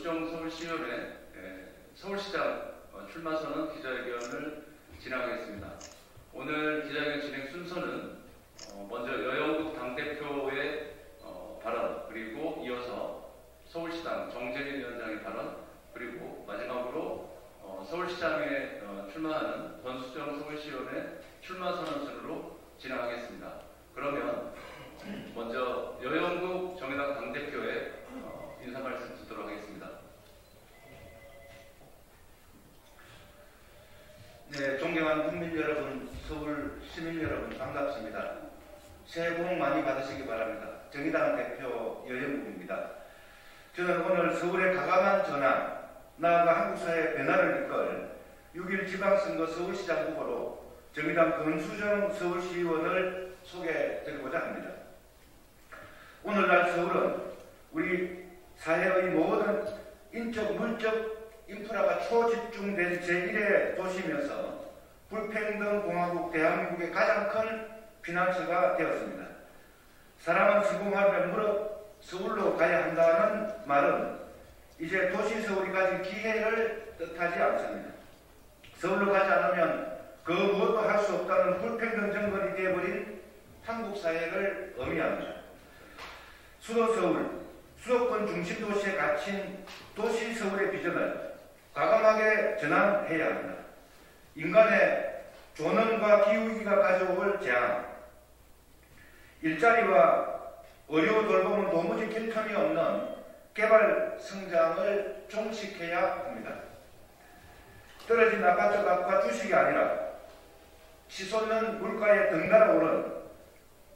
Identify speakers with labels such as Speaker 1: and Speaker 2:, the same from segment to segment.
Speaker 1: 권수정 서울시의원의 서울시장 출마 선언 기자회견을 진행하겠습니다. 오늘 기자회견 진행 순서는 먼저 여영국 당대표의 발언, 그리고 이어서 서울시당 정재민 위원장의 발언, 그리고 마지막으로 서울시장에 출마하는 권수정 서울시의원의 출마 선언 순으로 진행하겠습니다. 그러면 먼저 여영국 정의당 당대표의 인사 말씀 듣도록 하겠습니다.
Speaker 2: 네, 존경하는 국민 여러분, 서울 시민 여러분, 반갑습니다. 새해 복 많이 받으시기 바랍니다. 정의당 대표 여영국입니다. 저는 오늘 서울의 과감한 전환, 나아가 한국 사회의 변화를 이끌 6.1 지방선거 서울시장 후보로 정의당 권수정 서울시의원을 소개드리고자 합니다. 오늘날 서울은 우리 사회의 모든 인적, 물적 인프라가 초집중된 제1의 도시면서 불평등공화국 대한민국의 가장 큰 피난처가 되었습니다. 사람은 성공하려면 무릇 서울로 가야 한다는 말은 이제 도시 서울이 가진 기회를 뜻하지 않습니다. 서울로 가지 않으면 그 무엇도 할 수 없다는 불평등 정권이 되어버린 한국 사회를 의미합니다. 수도 서울, 수도권 중심 도시에 갇힌 도시 서울의 비전을 과감하게 전환해야 합니다. 인간의 존엄과 기후위기가 가져올 재앙, 일자리와 의료 돌봄은 도무지 길 틈이 없는 개발 성장을 종식해야 합니다. 떨어진 아파트 값과 주식이 아니라 치솟는 물가에 덩달아 오른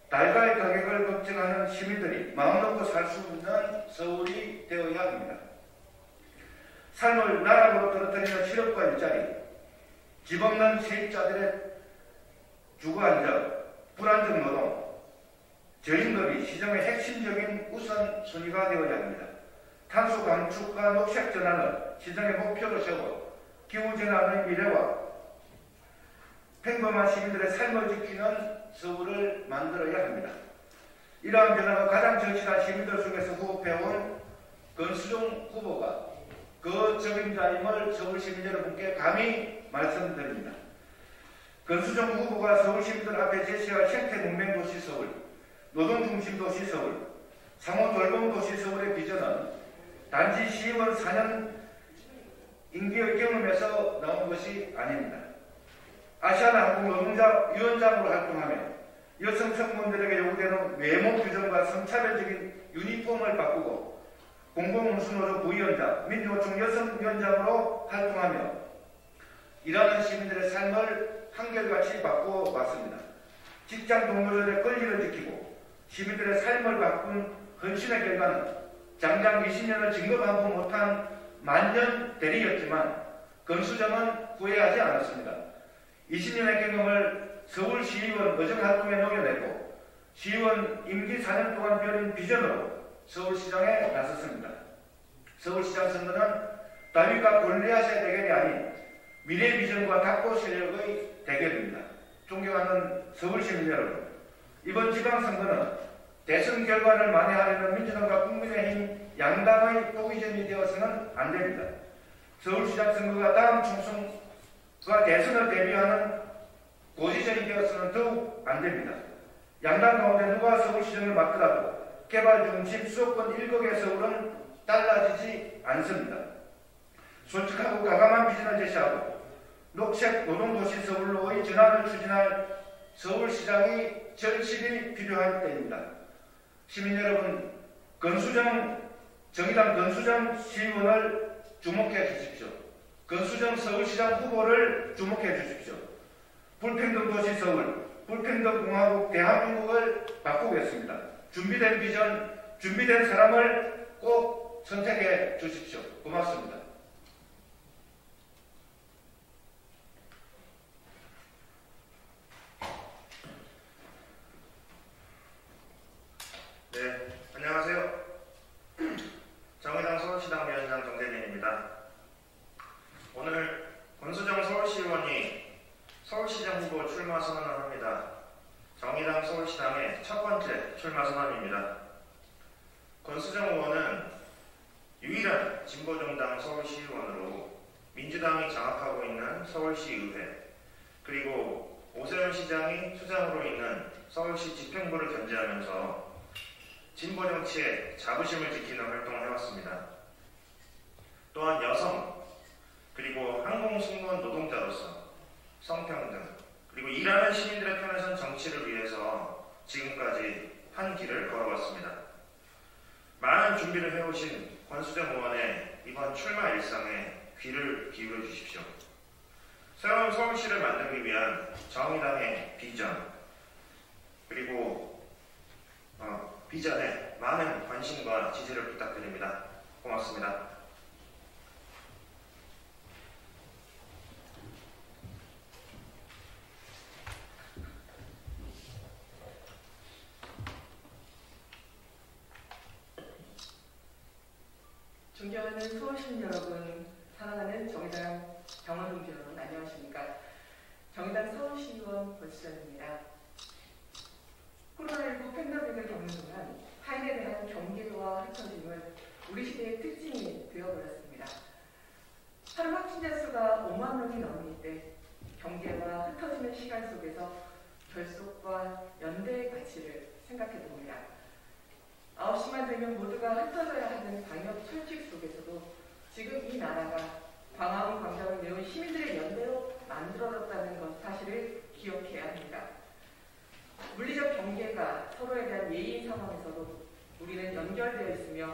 Speaker 2: 달걀 가격을 걱정하는 시민들이 마음 놓고 살 수 있는 서울이 되어야 합니다. 삶을 나락으로 떨어뜨리는 실업과 일자리, 집 없는 세입자들의 주거안정, 불안정 노동, 저임금이 시정의 핵심적인 우선순위가 되어야 합니다. 탄소 감축과 녹색 전환을 시정의 목표로 세워 기후전환의 미래와 평범한 시민들의 삶을 지키는 서울을 만들어야 합니다. 이러한 변화가 가장 절실한 시민들 속에서 호흡해온 권수정 후보가 그 적임자임을 서울 시민 여러분께 감히 말씀드립니다. 권수정 후보가 서울 시민들 앞에 제시할 생태 문명 도시 서울, 노동 중심 도시 서울, 상호 돌봄 도시 서울의 비전은 단지 시의원 4년 임기의 경험에서 나온 것이 아닙니다. 아시아나항공 노동자 위원장으로 활동하며 여성 성무원들에게 요구되는 외모 규정과 성차별적인 유니폼을 바꾸고 공공운수노조 부위원장, 민주노총 여성위원장으로 활동하며 일하는 시민들의 삶을 한결같이 바꿔왔습니다. 직장 동료들의 권리를 지키고 시민들의 삶을 바꾼 헌신의 결과는 장장 20년을 진급하고 못한 만년 대리였지만 권수정은 후회하지 않았습니다. 20년의 경험을 서울시의원 의정활동에 녹여내고 시의원 임기 4년 동안 펴린 비전으로 서울시장에 나섰습니다. 서울시장 선거는 다윗과 골리앗의 대결이 아닌 미래 비전과 닥고 세력의 대결입니다. 존경하는 서울시민 여러분, 이번 지방선거는 대선 결과를 만회하려는 민주당과 국민의힘 양당의 포기전이 되어서는 안됩니다. 서울시장 선거가 다음 총선과 대선을 대비하는 고지전이 되어서는 더욱 안됩니다. 양당 가운데 누가 서울시장을 맡더라도 개발 중심 수도권 1극의 서울은 달라지지 않습니다. 솔직하고 과감한 비전을 제시하고 녹색 노동도시 서울로의 전환을 추진할 서울시장이 절실히 필요할 때입니다. 시민 여러분, 정의당 권수정 시의원을 주목해 주십시오. 권수정 서울시장 후보를 주목해 주십시오. 불평등 도시 서울, 불평등 공화국 대한민국을 바꾸겠습니다. 준비된 비전, 준비된 사람을 꼭 선택해 주십시오. 고맙습니다.
Speaker 3: 네, 안녕하세요. 정의당 서울시당 위원장 정재민입니다. 오늘 권수정 서울시의원이 서울시장 후보 출마 선언을 합니다. 정의당 서울시당의 첫 번째 출마 선언입니다. 권수정 의원은 유일한 진보정당 서울시의원으로 민주당이 장악하고 있는 서울시의회, 그리고 오세훈 시장이 수장으로 있는 서울시 집행부를 견제하면서 진보 정치에 자부심을 지키는 활동을 해왔습니다. 또한 여성, 그리고 항공승무원 노동자로서 성평등, 그리고 일하는 시민들의 편에 선 정치를 위해서 지금까지 한 길을 걸어왔습니다. 많은 준비를 해오신 권수정 의원의 이번 출마 일상에 귀를 기울여 주십시오. 새로운 서울시를 만들기 위한 정의당의 비전, 그리고 비전에 많은 관심과 지지를 부탁드립니다. 고맙습니다.
Speaker 4: 존경하는 서울시민 여러분, 사랑하는 정의당 당원 동지 여러분, 안녕하십니까? 정의당 서울시의원 권수정입니다. 코로나19 팬데믹을 겪는 동안 타인에 대한 경계와 흩어짐은 우리 시대의 특징이 되어버렸습니다. 하루 확진자 수가 5만 명이 넘을 때 경계와 흩어지는 시간 속에서 결속과 연대의 가치를 생각해 봅니다. 9시만 되면 모두가 흩어져야 하는 방역 철칙 속에서도 지금 이 나라가 광화문 광장을 메운 시민들의 연대로 만들어졌다는 것 사실을 기억해야 합니다. 물리적 경계가 서로에 대한 예의인 상황에서도 우리는 연결되어 있으며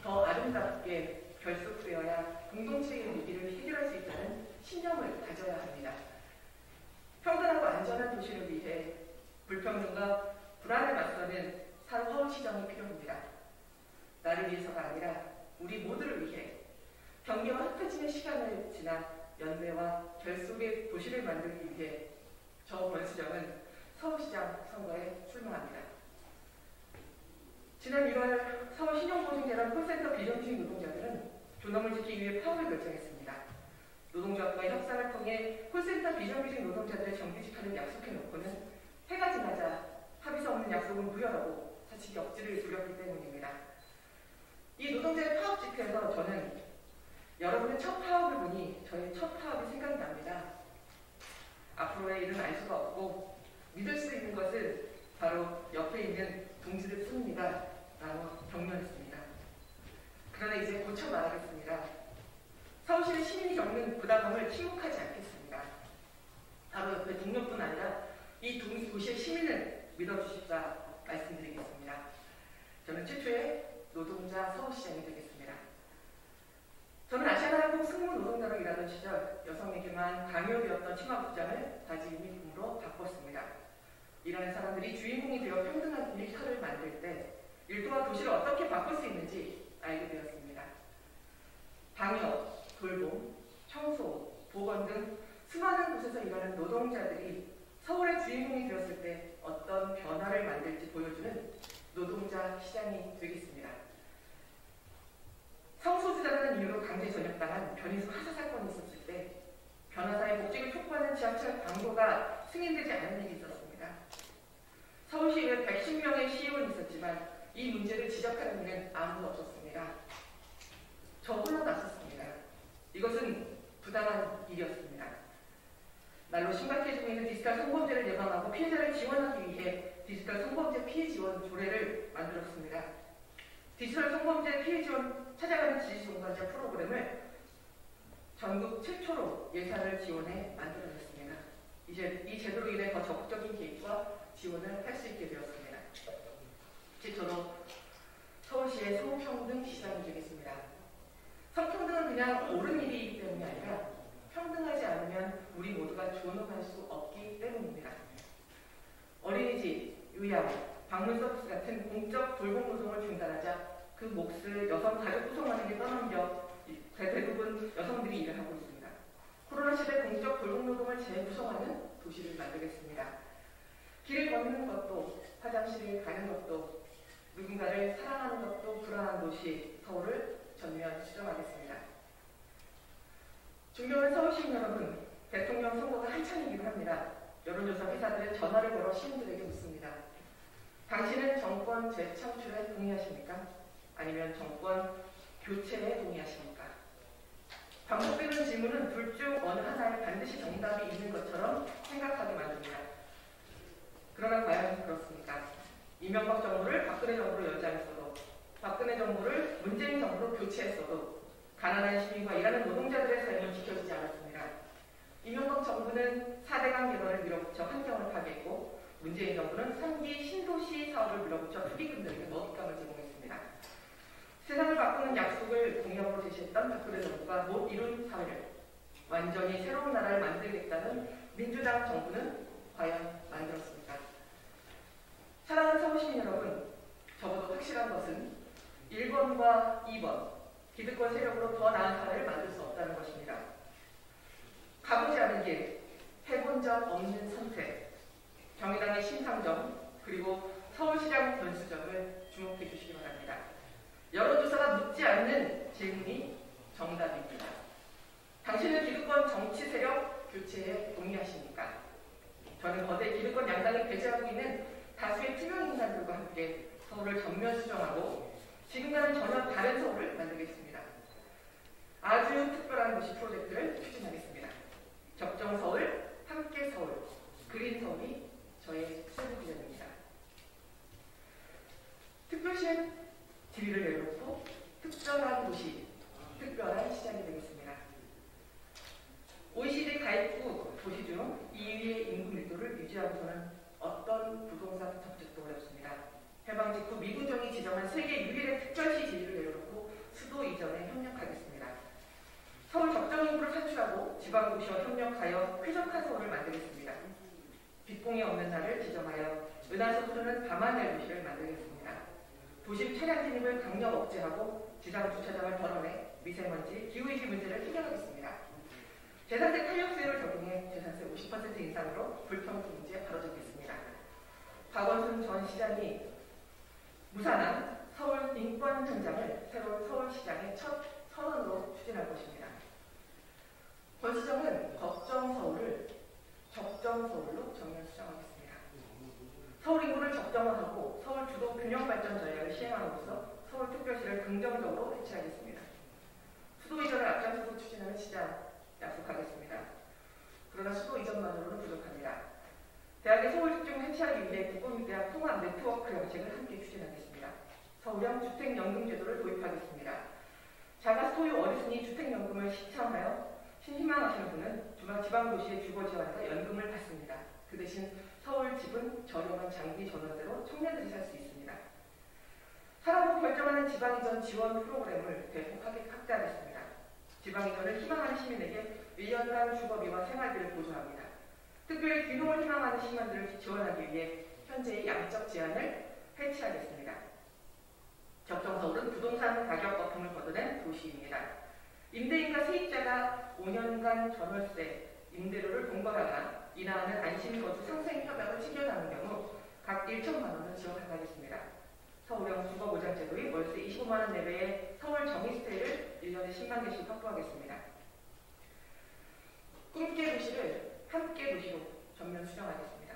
Speaker 4: 더 아름답게 결속되어야 공동체의 위기를 해결할 수 있다는 신념을 가져야 합니다. 평등하고 안전한 도시를 위해 불평등과 불안에 맞서는 서울시정이 필요합니다. 나를 위해서가 아니라 우리 모두를 위해 경계와 흩어지는 시간을 지나 연대와 결속의 도시를 만들기 위해 저 권수정은 서울시장 선거에 출마합니다. 지난 1월 서울 신용보증재단 콜센터 비정규직 노동자들은 존엄을 지키기 위해 파업을 결정했습니다. 노동조합과의 협상을 통해 콜센터 비정규직 노동자들의 정규직화를 약속해놓고는 해가 지나자 합의서 없는 약속은 무효라고 자칫 역지를 부렸기 때문입니다. 이 노동자의 파업 집회에서 저는 여러분의 첫 파업을 보니 저의 첫 파업이 생각납니다. 앞으로의 일은 알 수가 없고 믿을 수 있는 것은 바로 옆에 있는 동지들 뿐입니다. 라고 격려했습니다. 그러나 이제 고쳐 말하겠습니다. 서울시는 시민이 겪는 부담감을 침묵하지 않겠습니다. 바로 옆에 동료뿐 아니라 이 도시의 시민을 믿어주십사 말씀드리겠습니다. 저는 최초의 노동자 서울시장이 되겠습니다. 저는 아시아나라국 승무 노동자로 일하던 시절 여성에게만 강요되었던 치마 부장을 바지 유니폼으로 바꿨습니다. 일하는 사람들이 주인공이 되어 평등한 일터를 만들 때 일터와 도시를 어떻게 바꿀 수 있는지 알게 되었습니다. 방역, 돌봄, 청소, 보건 등 수많은 곳에서 일하는 노동자들이 서울의 주인공이 되었을 때 어떤 변화를 만들지 보여주는 노동자 시장이 되겠습니다. 성소수자라는 이유로 강제 전역당한 변희수 하사 사건이 있었을 때 변호사의 복직을 촉구하는 지하철 광고가 승인되지 않은 일이 있었습니다. 서울시에 110명의 시의원이 있었지만 이 문제를 지적하는 이는 아무도 없었습니다. 저 홀로 나섰습니다. 이것은 부당한 일이었습니다. 날로 심각해지고 있는 디지털 성범죄를 예방하고 피해자를 지원하기 위해 디지털 성범죄 피해 지원 조례를 만들었습니다. 디지털 성범죄 피해 지원 찾아가는 지지동반자 프로그램을 전국 최초로 예산을 지원해 만들어냈습니다. 이제 이 제도로 인해 더 적극적인 개입과 지원을 할 수 있게 되었습니다. 최초로 서울시의 성평등 시장이 되겠습니다. 성평등은 그냥 옳은 일이기 때문이 아니라 평등하지 않으면 우리 모두가 존엄할 수 없기 때문입니다. 어린이집, 요양, 방문 서비스 같은 공적 돌봄 노동을 중단하자 그 몫을 여성 가족 구성원에게 떠넘겨 대부분 여성들이 일을 하고 있습니다. 코로나 시대 공적 돌봄 노동을 재구성하는 도시를 만들겠습니다. 길을 걷는 것도, 화장실을 가는 것도, 누군가를 사랑하는 것도 불안한 도시 서울을 전면 수정하겠습니다. 존경하는 서울시민 여러분, 대통령 선거가 한창이기도 합니다. 여론조사 회사들은 전화를 걸어 시민들에게 묻습니다. 당신은 정권 재창출에 동의하십니까? 아니면 정권 교체에 동의하십니까? 반복되는 질문은 둘 중 어느 하나에 반드시 정답이 있는 것처럼 생각하게 만듭니다. 그러나 과연 그렇습니까? 이명박 정부를 박근혜 정부로 연장했어도, 박근혜 정부를 문재인 정부로 교체했어도 가난한 시민과 일하는 노동자들의 삶은 지켜지지 않았습니다. 이명박 정부는 4대강 개발을 밀어붙여 환경을 파괴했고, 문재인 정부는 3기 신도시 사업을 밀어붙여 투기꾼들에게 먹잇감을 제공했습니다. 세상을 바꾸는 약속을 공약으로 제시했던 박근혜 정부가 못 이룬 사회를, 완전히 새로운 나라를 만들겠다는 민주당 정부는 과연 만들었습니까? 사랑하는 서울시민 여러분, 적어도 확실한 것은 1번과 2번, 기득권 세력으로 더 나은 사회를 만들 수 없다는 것입니다. 가보지 않은 길, 해본 적 없는 선택, 정의당의 심상정, 그리고 서울시장 변수점을 주목해 주시기 바랍니다. 여론조사가 묻지 않는 질문이 정답입니다. 당신은 기득권 정치 세력 교체에 동의하십니까? 저는 거대 기득권 양당이 배제하고 있는 다수의 투명 인사들과 함께 서울을 전면 수정하고 지금과는 전혀 다른 서울을 만들겠습니다. 아주 특별한 도시 프로젝트를 추진하겠습니다. 적정 서울, 함께 서울, 그린 서울이 저의 세부 비전입니다. 특별시는 지위를 내려놓고 특별한 도시, 특별한 시장이 되겠습니다. OECD 가입국 도시 중 2위의 인구 밀도를 유지하고서는 어떤 부동산 정책도 어렵습니다. 해방 직후 미군정이 지정한 세계 유일의 특별시 지위를 내려놓고 수도 이전에 협력하겠습니다. 서울 적정 인구를 산출하고 지방도시와 협력하여 쾌적한 서울을 만들겠습니다. 빗공이 없는 날을 지정하여 은하수 흐르는 밤하늘 도시를 만들겠습니다. 도심 차량 진입을 강력 억제하고 지상 주차장을 덜어내 미세먼지, 기후위기 문제를 해결하겠습니다. 재산세 탄력세를 적용해 재산세 50% 인상으로 불평등 문제 바로잡겠습니다. 박원순 전 시장이 무산한 서울 인권 현장을 새로운 서울시장의 첫 선언으로 추진할 것입니다. 권 시장은 걱정 서울을 적정 서울로 정면 수정하겠습니다. 서울 인구를 적정화하고 서울 주도 균형 발전 전략을 시행함으로써 서울 특별시를 긍정적으로 해체하겠습니다. 수도 이전을 앞장서서 추진하는 시장 약속하겠습니다. 그러나 수도 이전만으로는 부족합니다. 대학의 서울 집중 해체하기 위해 국공립대학 통합 네트워크 정책을 함께 추진하겠습니다. 서울형 주택연금제도를 도입하겠습니다. 자가 소유 어르신이 주택연금을 신청하여 희망하시는 분은 지방도시의 주거지원에서 연금을 받습니다. 그 대신 서울 집은 저렴한 장기 전월세로 청년들이 살 수 있습니다. 살아보고 결정하는 지방이전 지원 프로그램을 대폭 확대하겠습니다. 지방이전을 희망하는 시민에게 1년간 주거비와 생활비를 보조합니다. 특별히 귀농을 희망하는 시민들을 지원하기 위해 현재의 양적 제한을 해체하겠습니다. 적정서울은 부동산 가격 거품을 걷어낸 도시입니다. 임대인과 세입자가 5년간 전월세, 임대료를 동거하거나 인하하는 안심거주 상생협약을 체결하는 경우 각 1천만 원을 지원하겠습니다. 서울형 주거보장제도의 월세 25만 원 내외의 서울 정의스테이를 1년에 10만 개씩 확보하겠습니다. 꿈깨 도시를 함께 도시로 전면 수정하겠습니다.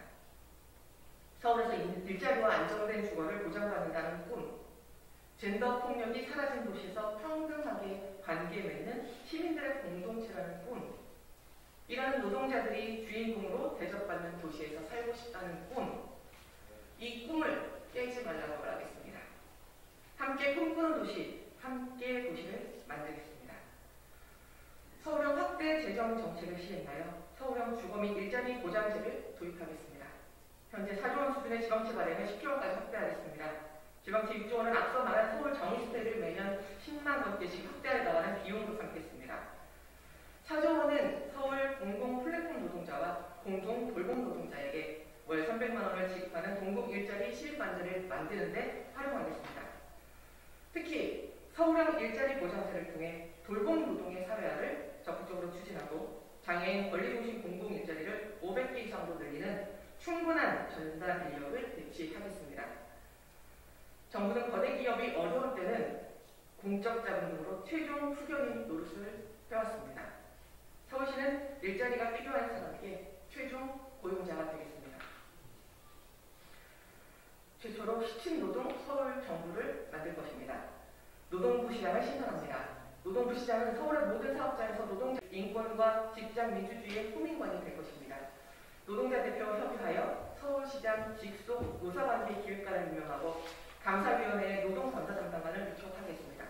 Speaker 4: 서울에서 일자리와 안정된 주거를 보장받는다는 꿈, 젠더 폭력이 사라진 도시에서 평등하게 관계 맺는 시민들의 공동체라는 꿈, 일하는 노동자들이 주인공으로 대접받는 도시에서 살고 싶다는 꿈, 이 꿈을 깨지 말라고 말하겠습니다. 함께 꿈꾸는 도시, 함께 도시를 만들겠습니다. 서울형 확대 재정 정책을 시행하여 서울형 주거 및 일자리 보장제를 도입하겠습니다. 현재 4조 원 수준의 지방채 발행을 10조원까지 확대하겠습니다. 지방채 6조 원은 앞서 말한 서울 정의스테이를 매년 10만 건대씩 확대해 나가는 비용으로 삼겠습니다. 4조 원은 서울 공공 플랫폼 노동자와 공동 돌봄 노동자에게 월 300만 원을 지급하는 동국 일자리 시립반대를 만드는 데 활용하겠습니다. 특히 서울형 일자리 보장제를 통해 돌봄 노동의 사회화를 적극적으로 추진하고 장애인 권리중심 공공 일자리를 500개 이상으로 늘리는 충분한 전담 인력을 배치하겠습니다. 정부는 거대 기업이 어려울 때는 공적 자금 등으로 최종 후견인 노릇을 해왔습니다. 서울시는 일자리가 필요한 사람에게 최종 고용자가 되겠습니다. 최초로 시층노동 서울 정부를 만들 것입니다. 노동부 시장을 신설합니다. 노동부 시장은 서울의 모든 사업장에서 노동자 인권과 직장 민주주의의 호민관이 될 것입니다. 노동자 대표와 협의하여 서울시장 직속 노사관계 기획관을 임명하고 감사위원회에 노동감사 담당관을 위촉하겠습니다.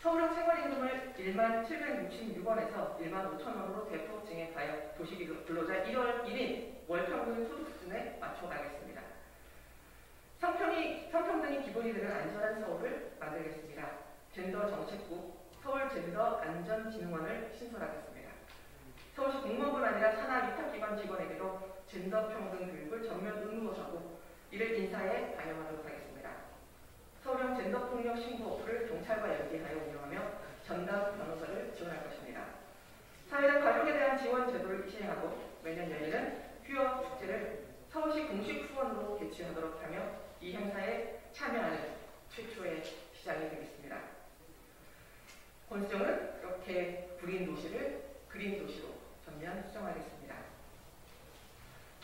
Speaker 4: 서울형 생활임금을 1766원에서 15,000원으로 대폭 증액하여 도시근로자 1월 1일 월평균 소득 수준에 맞춰가겠습니다. 성평등이 기본이 되는 안전한 서울을 만들겠습니다. 젠더정책국 서울젠더안전진흥원을 신설하겠습니다. 서울시 공무원뿐 아니라 산하 위탁기관 직원에게도 젠더평등 교육을 전면 의무화하고 이를 인사에 반영하도록 하겠습니다. 서울형 젠더폭력 신고 어플을 경찰과 연계하여 운영하며 전담 변호사를 지원할 것입니다. 사회적 가족에 대한 지원 제도를 시행하고 매년 열리는 휴업 축제를 서울시 공식 후원으로 개최하도록 하며 이 행사에 참여하는 최초의 시장이 되겠습니다. 권수정은 이렇게 구린 도시를 그린 도시로 전면 수정하겠습니다.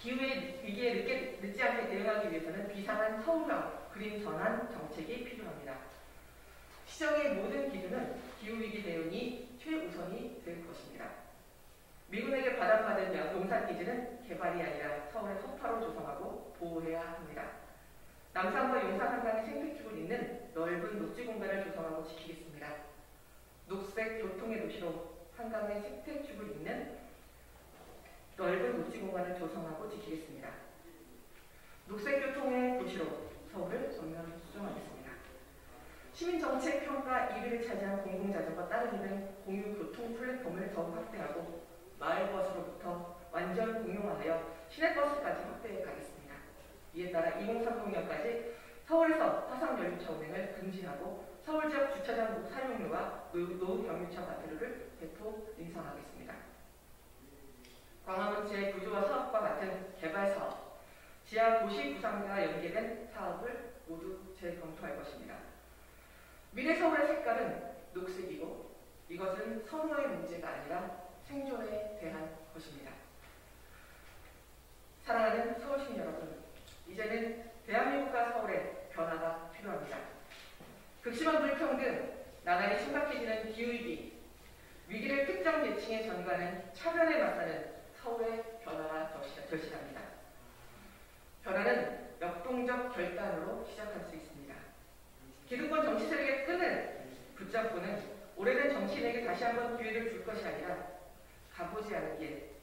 Speaker 4: 기후의 위기에 늦지 않게 대응하기 위해서는 비상한 서울형 그린 전환 정책이 필요합니다. 시정의 모든 기준은 기후위기 대응이 최우선이 될 것입니다. 미군에게 받아받은 용산기지는 개발이 아니라 서울의 허파로 조성하고 보호해야 합니다. 남산과 용산 한강의 생태축을 잇는 넓은 녹지 공간을 조성하고 지키겠습니다. 녹색 교통의 도시로 한강의 생태축을 잇는 넓은 녹지 공간을 조성하고 지키겠습니다. 녹색 교통의 도시로 서울을 전면 수정하겠습니다. 시민정책 평가 1위를 차지한 공공자전거 따르기 등 공유교통 플랫폼을 더욱 확대하고 마을버스로부터 완전 공용화하여 시내버스까지 확대해 가겠습니다. 이에 따라 2030년까지 서울에서 화석연료차 운행을 금지하고 서울지역 주차장 사용료와 노후경유차 과태료를 대폭 인상하겠습니다. 광화문 재구조화 사업과 같은 개발 사업, 지하 도시 구상과 연계된 사업을 모두 재검토할 것입니다. 미래 서울의 색깔은 녹색이고 이것은 선호의 문제가 아니라 생존에 대한 것입니다. 사랑하는 서울시민 여러분, 이제는 대한민국과 서울의 변화가 필요합니다. 극심한 불평등, 나날이 심각해지는 기후위기, 위기를 특정 계층에 전가하는 차별에 맞서는 서울의 변화가 절실합니다. 변화는 역동적 결단으로 시작할 수 있습니다. 기득권 정치 세력의 끈을 붙잡고는 오래된 정치인에게 다시 한번 기회를 줄 것이 아니라 가보지 않은 길,